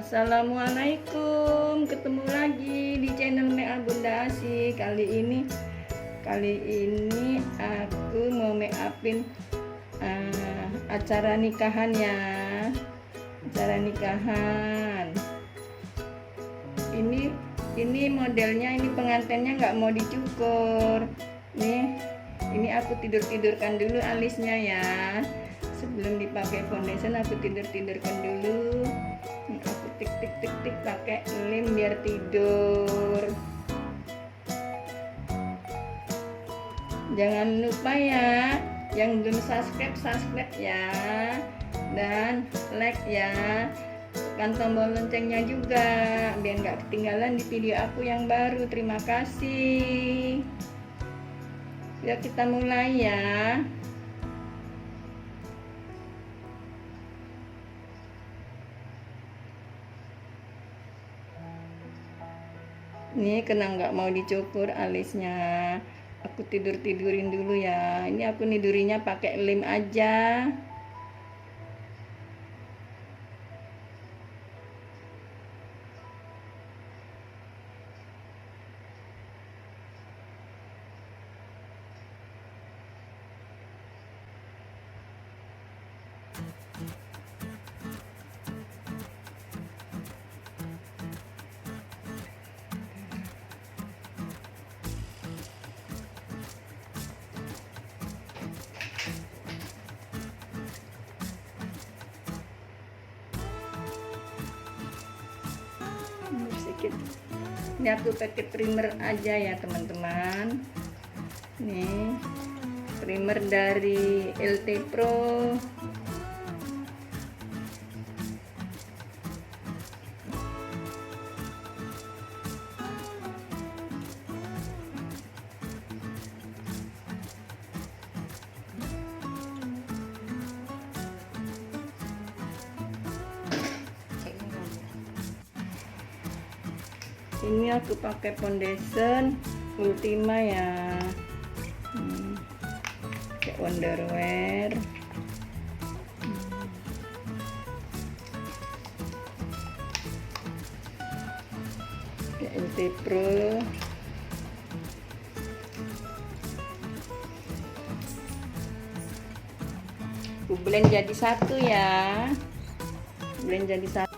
Assalamualaikum, ketemu lagi di channel Mea Bunda Asih. Kali ini aku mau make upin acara nikahan ya. Acara nikahan. Ini modelnya, ini pengantinnya nggak mau dicukur. Ini aku tidurkan dulu alisnya ya. Sebelum dipakai foundation aku tidurkan dulu. Aku tik pakai lem biar tidur. Jangan lupa ya, yang belum subscribe ya, dan like ya, tekan tombol loncengnya juga biar nggak ketinggalan di video aku yang baru. Terima kasih. Yuk kita mulai ya. Ini kena nggak mau dicukur alisnya. Aku tidurin dulu ya. Ini aku nidurinya pakai lem aja. Ini aku pakai primer aja ya teman-teman. Nih primer dari LT Pro. Ini aku pakai foundation Ultima ya, kayak Wonderwear. Kayak LT Pro. Aku blend jadi satu ya, blend jadi satu.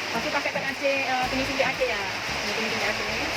Masih pakai PAC, finishing PAC ya, finishing PAC.